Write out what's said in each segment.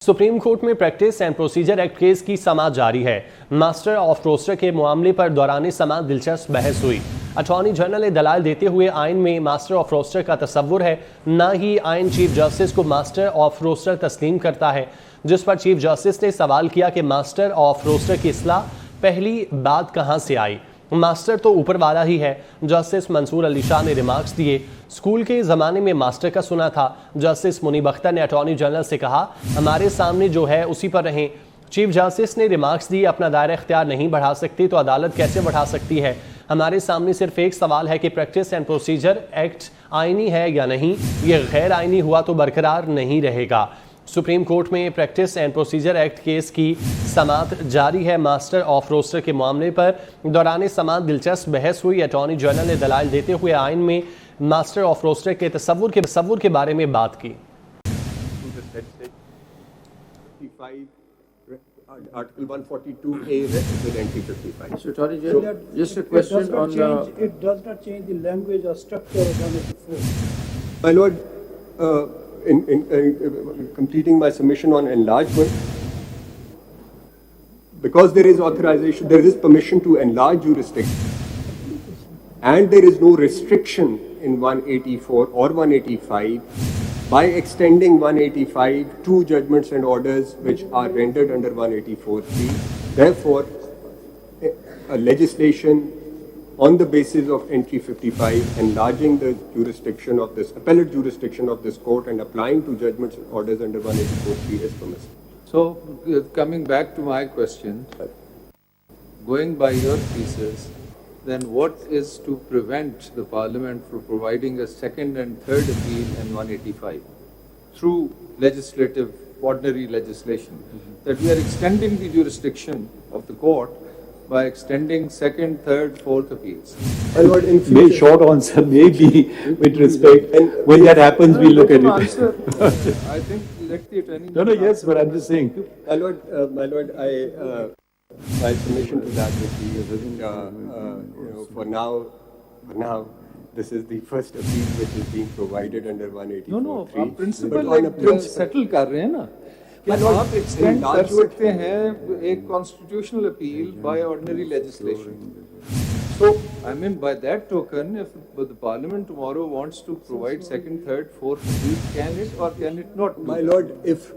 Supreme court में practice and procedure act case की समाअत जारी है। मास्टर ऑफ रोस्टर के मामले पर दौरान समाअत दिलचस्प बहस हुई। अटॉर्नी जनरल ने दलाल देते हुए आइन में मास्टर ऑफ रोस्टर का तस्वुर है, ना ही आइन चीफ जस्टिस को मास्टर ऑफ रोस्टर तस्लीम करता है, जिस पर चीफ जस्टिस ने सवाल किया कि मास्टर ऑफ रोस्टर की इस्लाह पहली बात कहाँ से आई, मास्टर तो ऊपर वाला ही है। जस्टिस मंसूर अली शाह ने रिमार्क्स दिए, स्कूल के ज़माने में मास्टर का सुना था। जस्टिस मुनीब अख्तर ने अटॉर्नी जनरल से कहा, हमारे सामने जो है उसी पर रहें। चीफ जस्टिस ने रिमार्क्स दिए, अपना दायरा इख्तियार नहीं बढ़ा सकती तो अदालत कैसे बढ़ा सकती है। हमारे सामने सिर्फ एक सवाल है कि प्रैक्टिस एंड प्रोसीजर एक्ट आइनी है या नहीं, ये गैर आइनी हुआ तो बरकरार नहीं रहेगा। सुप्रीम कोर्ट में practice and procedure act case की समाअत जारी है। मास्टर ऑफ रोस्टर के मामले पर दौरान समाअत दिलचस्प बहस हुई। अटॉर्नी जनरल ने दलाइल देते हुए आइन में मास्टर ऑफ रोस्टर के तस्वुर के बारे में बात की। Article 142A representing 55. Mr. Attorney General, just a question on it does not change the language or structure of 184. My Lord, in completing my submission on enlargement, because there is authorization, there is permission to enlarge jurisdiction, and there is no restriction in 184 or 185, by extending 185 to judgments and orders which are rendered under 184(3). Therefore, a legislation on the basis of entry 55 enlarging the jurisdiction of this appellate jurisdiction of this court and applying to judgments and orders under 184(3) is permissible. So, coming back to my question, going by your thesis, then what is to prevent the Parliament from providing a second and third appeal in 185 through legislative, ordinary legislation? That we are extending the jurisdiction of the court by extending second, third, fourth appeals. My Lord, in May future, short answer, maybe with respect. When that happens, we'll look at it. Answer. I think let the attorney. No, yes, but I'm just saying. my Lord, my submission to that would be, for now, this is the first appeal which is being provided under 184(3). No, आप principle But on a principle, settle कर रहे हैं ना कि आप extend कर सकते हैं एक constitutional appeal by ordinary legislation. So, I mean, by that token, if the Parliament tomorrow wants to provide second, third, fourth appeal, can it or can it not? my Lord, if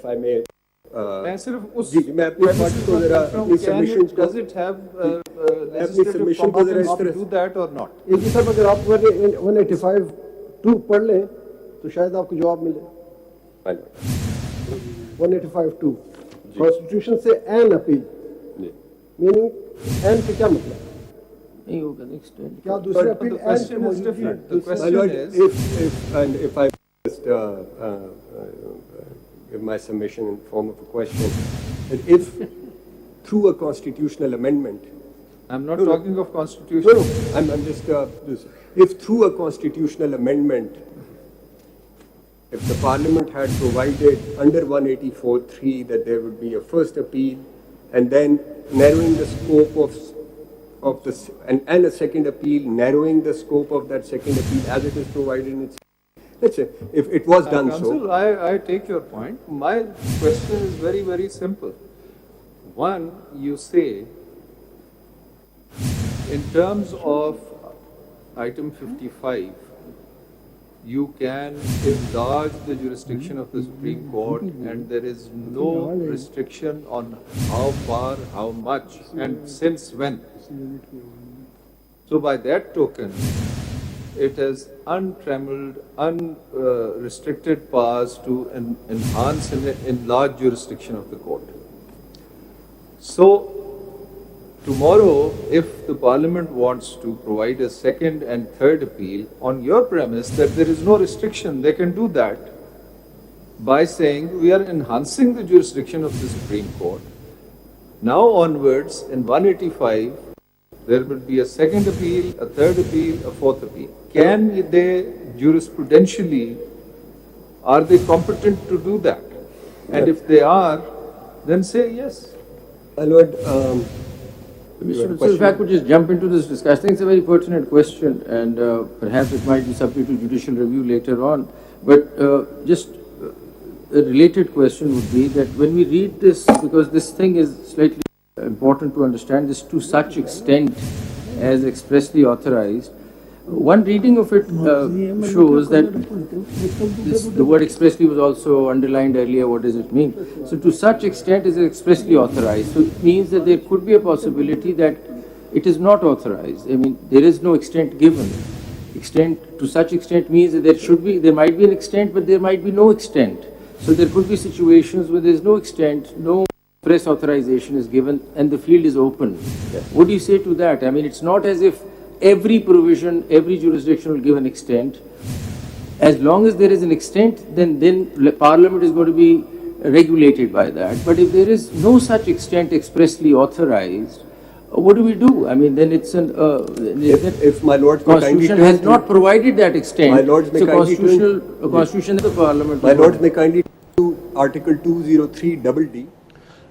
I may. मैं सिर्फ उस जी, मैं अपनी बात को जरा अपनी submission को does it have legislative competence to do that or not? एक ही सर, अगर आप 185 2 पढ़ लें तो शायद आपको जवाब मिले। My Lord. 185 2 कॉन्स्टिट्यूशन से एन अपील, मीनिंग एन का क्या मतलब? नहीं होगा नेक्स्ट टाइम। क्या दूसरे appeal The question is different. The My question Lord, is if I just give my submission in the form of a question, that if through a constitutional amendment, I'm not talking of constitution. I'm just if through a constitutional amendment, if the Parliament had provided under 184(3) that there would be a first appeal and then narrowing the scope of this and a second appeal, narrowing the scope of that second appeal as it is provided in its. Let's say, if it was done Counsel, so. I take your point. My question is very, very simple. One, you say, in terms of item 55, you can enlarge the jurisdiction of the Supreme Court and there is no restriction on how far, how much, and since when. So by that token, it has untrammeled, unrestricted powers to enhance and enlarge jurisdiction of the court. So, tomorrow, if the Parliament wants to provide a second and third appeal on your premise that there is no restriction, they can do that by saying we are enhancing the jurisdiction of the Supreme Court. Now onwards, in 185, there will be a second appeal, a third appeal, a fourth appeal. Can they jurisprudentially, are they competent to do that? And if they are, then say yes. My Lord, Mr. If I could just jump into this discussion, I think it's a very pertinent question and perhaps it might be subject to judicial review later on. But just a related question would be that when we read this, because this thing is slightly important to understand, this to such extent as expressly authorized. One reading of it shows that the word expressly was also underlined earlier. What does it mean? So to such extent is expressly authorized. So it means that there could be a possibility that it is not authorized. I mean, there is no extent given. Extent to such extent means that there might be an extent, but there might be no extent. So there could be situations where there is no extent, no press authorization is given, and the field is open. What do you say to that? I mean, it's not as if every provision, every jurisdiction will give an extent. As long as there is an extent, then Parliament is going to be regulated by that. But if there is no such extent expressly authorized, what do we do? I mean, then it's an if my lords Constitution has not provided that extent. My lords may so kindly Constitution of the Parliament. My lords may kindly to Article 203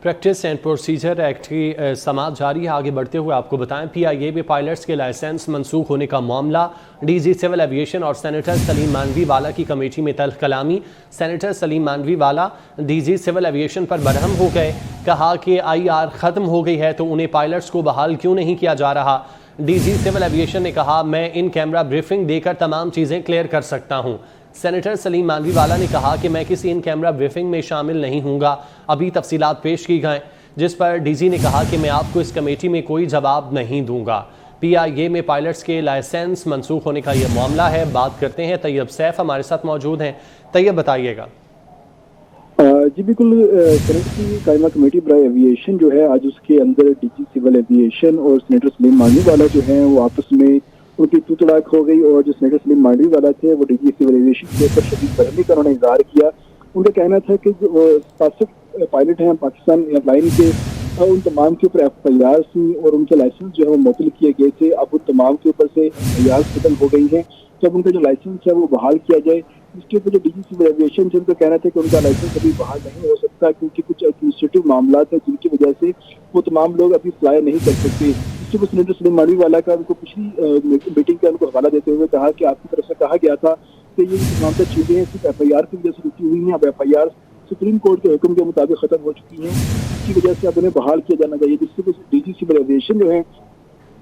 practice and procedure act की समाअत जारी है। आगे बढ़ते हुए आपको बताएं, PIA में pilots के लाइसेंस मंसूख होने का मामला, DG सिविल एविएशन और सेनेटर सलीम मानवी वाला की कमेटी में तल्ख कलामी। सेनेटर सलीम मानवी वाला DG सिविल एविएशन पर बरहम हो गए, कहा कि IR ख़त्म हो गई है तो उन्हें पायलट्स को बहाल क्यों नहीं किया जा रहा। DG सिविल एविएशन ने कहा, मैं इन कैमरा ब्रीफिंग देकर तमाम चीज़ें क्लियर कर सकता हूँ। सेनेटर सलीम मानवी वाला ने कहा कि मैं किसी इन कैमरा ब्रीफिंग में शामिल नहीं हूँगा, अभी तफसीलात पेश की गए, जिस पर DG ने कहा कि मैं आपको इस कमेटी में कोई जवाब नहीं दूंगा। PIA में पायलट्स के लाइसेंस मंसूख होने का यह मामला है। बात करते हैं, तैयब सैफ हमारे साथ मौजूद हैं। तैयब बताइएगा। जी बिल्कुल, सेनेट की कायमा कमेटी बराए एविएशन जो है, आज उसके अंदर DG सिविल एविएशन और सेनेटर सलीम मानवी वाला जो है वो आपस में उनकी तू तड़ाक हो गई, और जो सेनेटर सलीम मानवी वाला थे वो DG सिविल एविएशन के ऊपर शदीद बरहमी का उन्होंने इजहार किया। उनका कहना था कि जो 65 पायलट हैं पाकिस्तान एयरलाइन के, उन तमाम के ऊपर FIR थी और उनके लाइसेंस जो है वो मुअत्तल किए गए थे। अब उन तमाम के ऊपर से FIR खत्म हो गई हैं, तो अब उनका जो लाइसेंस है वो बहाल किया जाए। इसके ऊपर जो DG सिविल एविएशन थे उनका कहना था कि उनका लाइसेंस अभी बहाल नहीं हो सकता, क्योंकि कुछ एडमिनिस्ट्रेटिव मामला है जिनकी वजह से वो तमाम लोग अभी फ्लाई नहीं कर सकते। इसके ऊपर सेनेटर सलीम मानवी वाला का उनको पिछली मीटिंग का उनको हवाला देते हुए कहा कि आपकी तरफ से कहा गया था कि ये तमाम चीज़ें हैं सिर्फ FIR की वजह से रुकी हुई हैं, अब FIR सुप्रीम कोर्ट के हुक्म के मुताबिक खत्म हो चुकी हैं, इसकी वजह से अब उन्हें बहाल किया जाना चाहिए। जिससे DG सिविल एविएशन जो है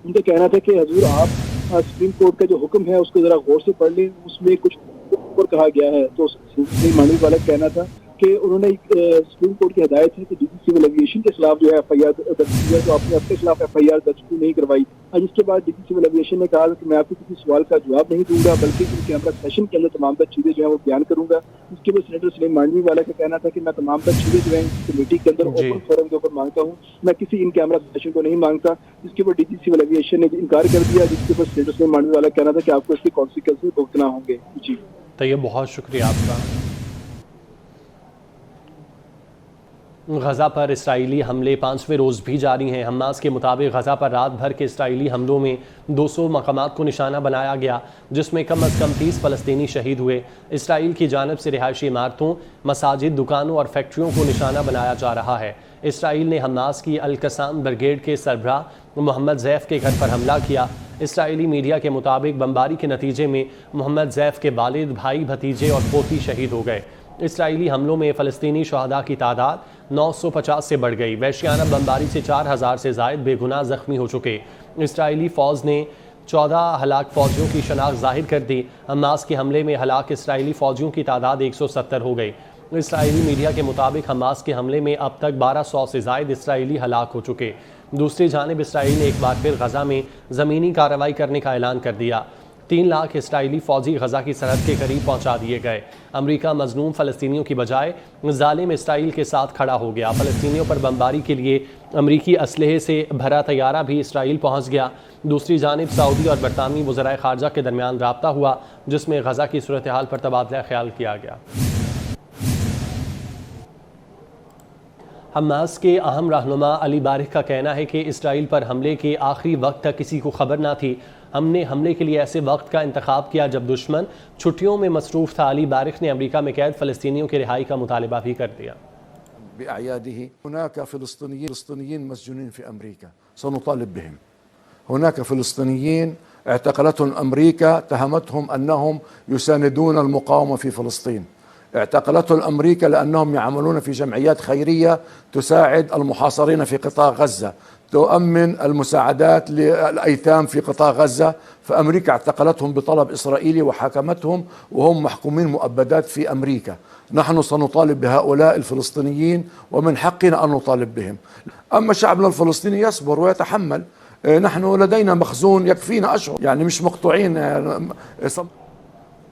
उनका कहना था कि हजूर आप सुप्रीम कोर्ट का जो हुक्म है उसको जरा गौर से पढ़ लें, उसमें कुछ ऊपर कहा गया है। तो सलीम मानवी वाला कहना था कि उन्होंने सुप्रीम कोर्ट की हिदायत है कि DG सिविल एविएशन के खिलाफ जो है FIR दर्ज किया, तो आपने अपने खिलाफ FIR दर्ज क्यों नहीं करवाई। आज इसके बाद DG सिविल एविएशन ने कहा कि मैं आपको किसी सवाल का जवाब नहीं दूंगा, बल्कि इन कैमरा सेशन के अंदर तमाम तर चीज़ें जो है वो बयान करूंगा। इसके बाद सेनेटर सलीम मानवी वाला का कहना था कि मैं तमाम तर चीज़ें जो है कमेटी के अंदर ओपन फोरम के ऊपर मांगता हूँ, मैं किसी इन कैमरा सेशन को नहीं मांगता। इसके ऊपर DG सिविल एविएशन ने इनकार कर दिया, जिसके ऊपर सेनेटर सलीम मानवी वाला कहना था कि आपको इसके कॉन्सिक्वेंसेस भुगतना होंगे। जी तो ये बहुत शुक्रिया आपका। गज़ा पर इसराइली हमले 5वें रोज़ भी जारी हैं। हमास के मुताबिक गज़ा पर रात भर के इसराइली हमलों में 200 मकामात को निशाना बनाया गया, जिसमें कम अज़ कम 30 फ़लस्तीनी शहीद हुए। इसराइल की जानब से रिहायशी इमारतों, मसाजिद, दुकानों और फैक्ट्रियों को निशाना बनाया जा रहा है। इसराइल ने हमास की अल-कसाम ब्रिगेड के सरबराह मोहम्मद ज़ैफ के घर पर हमला किया। इसराइली मीडिया के मुताबिक बमबारी के नतीजे में मोहम्मद ज़ैफ के वालिद, भाई, भतीजे और पोती शहीद हो गए। इसराइली हमलों में फ़लस्तीनी शहदा की तादाद 950 से बढ़ गई। वहशियाना बमबारी से 4000 से ज़ायद बेगुनाह ज़ख्मी हो चुके। इसराइली फ़ौज ने 14 हलाक फ़ौजियों की शनाख्त ज़ाहिर कर दी। हमास के हमले में हलाक इसराइली फ़ौजियों की तादाद 170 हो गई। इसराइली मीडिया के मुताबिक हमास के हमले में अब तक 1200 से ज़ायद इसराइली हलाक हो चुके। दूसरी जानिब इसराइल ने एक बार फिर गज़ा में ज़मीनी कार्रवाई करने का ऐलान कर दिया। 3 लाख इसराइली फ़ौजी गज़ा की सरहद के करीब पहुंचा दिए गए। अमेरिका मज़लूम फ़लस्तीनियों की बजाय ज़ालिम इसराइल के साथ खड़ा हो गया। फ़लस्तीनियों पर बमबारी के लिए अमेरिकी असलहे से भरा तैयारा भी इसराइल पहुंच गया। दूसरी जानिब सऊदी और बरतानवी वज़राए ख़ारजा के दरमियान रब्ता हुआ, जिसमें गज़ा की सूरत हाल पर तबादला ख्याल किया गया। हमास के अहम रहनुमा अली बारिक का कहना है कि इसराइल पर हमले के आखिरी वक्त तक किसी को खबर ना थी। हमने हमले के लिए ऐसे वक्त का इंतखाब किया जब दुश्मन छुट्टियों में मसरूफ़ था। अली बारिक ने अमेरिका में कैद फ़लस्तीनियों की रिहाई का मुतालबा भी कर दिया। هناك فلسطينيين مسجونين في أمريكا سنطالب بهم. هناك فلسطينيين اعتقلتهم أمريكا، تهمتهم أنهم يساندون المقاومة في فلسطين. اعتقلتهم أمريكا لأنهم يعملون في جمعيات خيرية تساعد المحاصرين في قطاع غزة، تؤمن المساعدات للأيتام في قطاع غزة، فأمريكا اعتقلتهم بطلب إسرائيلي وحاكمتهم وهم محكومين مؤبدات في أمريكا. نحن سنطالب بهؤلاء الفلسطينيين ومن حقنا أن نطالب بهم. أما شعبنا الفلسطيني يصبر ويتحمل، نحن لدينا مخزون يكفينا أشهر، يعني مش مقطوعين.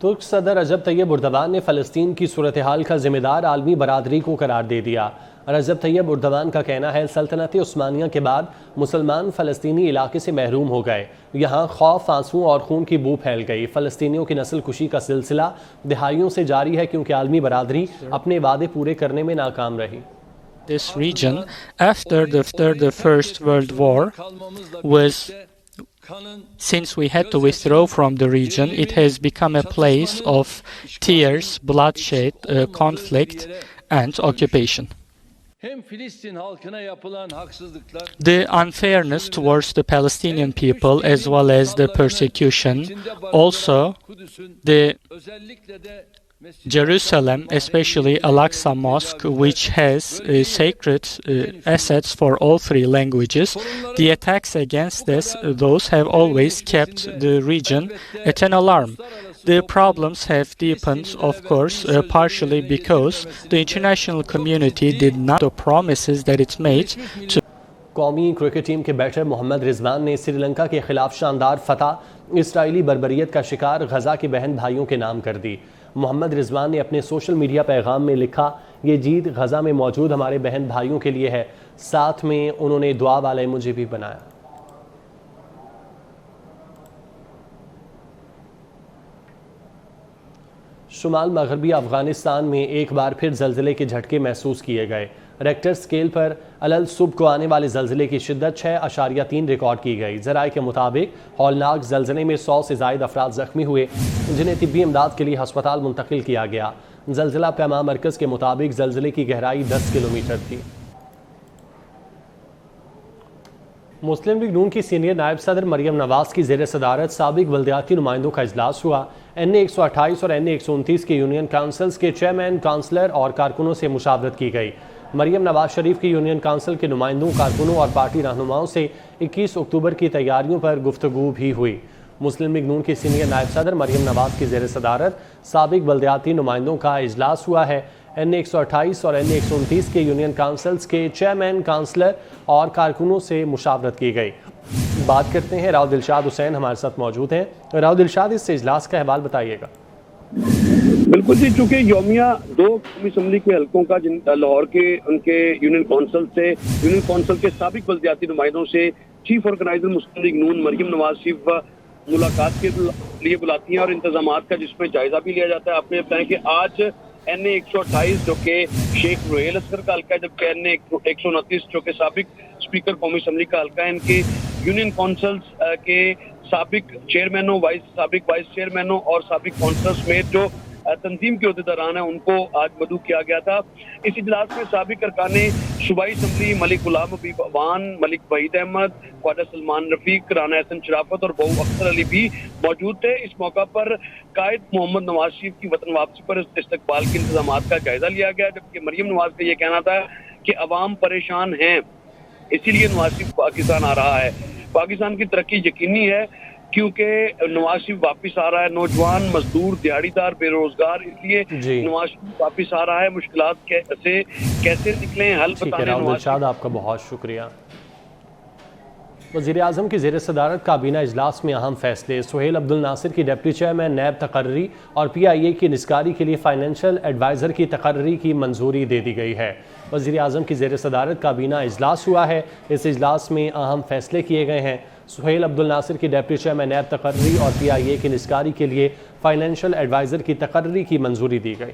तुर्क सदर रजब तैयब उर्दवान ने फ़लस्तीन की सूरत हाल का जिम्मेदार आलमी बरादरी को करार दे दिया। रजब तैयब उर्दवान का कहना है सल्तनत उस्मानिया के बाद मुसलमान फ़लस्तीनी इलाके से महरूम हो गए, यहाँ खौफ, आंसू और खून की बू फैल गई। फ़लस्तीनियों की नस्ल कुशी का सिलसिला दिहाइयों से जारी है क्योंकि आलमी बरादरी अपने वादे पूरे करने में नाकाम रही। This region, after the First World War, since we had to withdraw from the region, it has become a place of tears, bloodshed, conflict, and occupation. The unfairness towards the Palestinian people, as well as the persecution, also the Jerusalem, especially Al-Aqsa Mosque, which has sacred assets for all three languages. The attacks against those have always kept the region at an alarm. The problems have deepened, of course, partially because the international community did not the promises that it made to कौमी cricket team के batter Mohammad Rizwan ने श्रीलंका के खिलाफ शानदार फतह Israeli बर्बरियत का शिकार गजा के बहन भाइयों के नाम कर दी। मोहम्मद रिजवान ने अपने सोशल मीडिया पैगाम में लिखा, ये जीत गजा में मौजूद हमारे बहन भाइयों के लिए है, साथ में उन्होंने दुआ वाले मुझे भी बनाया। शुमाल मगरबी अफगानिस्तान में एक बार फिर जल्जले के झटके महसूस किए गए। रेक्टर स्केल पर अलल सुबह को आने वाले जल्जले की शिद्दत 6.3 रिकॉर्ड की गई। ज़राए के मुताबिक हौलनाक जल्जले में 100 से ज़ायद अफराद ज़ख्मी हुए, जिन्हें तिब्बी इमदाद के लिए अस्पताल मुंतकिल किया गया। जल्जला पैमा मरकज़ के मुताबिक जल्जले की गहराई 10 किलोमीटर थी। मुस्लिम लीग नून की सीनियर नायब सदर मरियम नवाज की ज़ेर सदारत साबिक बल्दियाती नुमाइंदों का इजलास हुआ। NA 128 और NA 129 के यूनियन काउंसिल्स के चेयरमैन, काउंसलर और कारकुनों से मुशावरत की गई। मरियम नवाज शरीफ की यूनियन काउंसिल के नुमाइंदों, कारकुनों और पार्टी रहनुमाओं से 21 अक्टूबर की तैयारियों पर गुफ्तगू भी हुई। मुस्लिम लीग नून की सीनियर नायब सदर मरियम नवाज की ज़ेर सदारत साबिक बल्दियाती नुमाइंदों का इजलास हुआ है। NA 128 और NA 129 के यूनियन काउंसिल्स के चेयरमैन, काउंसलर और कारकुनों से मुशावरत की गई। बात करते हैं, राव दिलशाद हुसैन हमारे साथ मौजूद हैं। राव दिलशाद, इस इजलास का अहवाल बताइएगा। बिल्कुल जी, चूंकि योमिया 2 कौमी असम्बली के हल्कों का लाहौर के उनके यूनियन काउंसिल के साबिक बल्दियाती नुमाइंदों से चीफ ऑर्गेनाइजर मुस्लिम लीग नून मरियम नवाज शरीफ मुलाकात के लिए बुलाती हैं और इंतजामात का जिसमें जायजा भी लिया जाता है। आपने बताया कि आज NA 128 जो कि शेख रोहेल असगर का हल्का है, जबकि NA 129 जो कि साबिक स्पीकर कौमी असम्बली का हल्का है, इनके यूनियन काउंसिल्स के साबिक चेयरमैनों, साबिक वाइस चेयरमैनों और साबिक काउंसलर्स में जो तंजीम के अहदेदारान हैं उनको आज मदऊ किया गया था। इस इजलास में साबिक अरकाने सूबाई असम्बली मलिक गुलाम हबीब अवान, मलिक वहीद अहमद, ख्वाजा सलमान रफीक, राना हसन शराफत और बहु अख्तर अली भी मौजूद थे। इस मौका पर कायद मोहम्मद नवाज शरीफ की वतन वापसी पर इस्तकबाल के इंतजाम का जायजा लिया गया, जबकि मरियम नवाज का यह कहना था कि अवाम परेशान हैं, इसीलिए नवाज शरीफ पाकिस्तान आ रहा है। पाकिस्तान की तरक्की यकीनी है क्योंकि नवाज शरीफ वापिस आ रहा है। नौजवान, मजदूर, दिहाड़ीदार, बेरोजगार, इसलिए नवाज शरीफ वापिस आ रहा है। मुश्किलात से कैसे निकलें, हल बताने नवाज शरीफ। आपका बहुत शुक्रिया। वज़ीर आज़म की ज़ेर सदारत काबीना इजलास में अहम फैसले। सुहेल अब्दुल नासिर की डिप्टी चेयरमैन नैब तकर्री और PIA की निस्कारी के लिए फाइनेंशियल एडवाइज़र की तकर्री की मंजूरी दे दी गई है। वज़ीर आज़म की ज़ेर सदारत काबीना इजलास हुआ है। इस इजलास में अहम फैसले किए गए हैं। सुहेल अब्दुल नासिर की डिप्टी चेयरमैन नैब तकर्री और PIA की निस्कारी के लिए फाइनेंशियल एडवाइज़र की तकर्री की मंजूरी दी गई।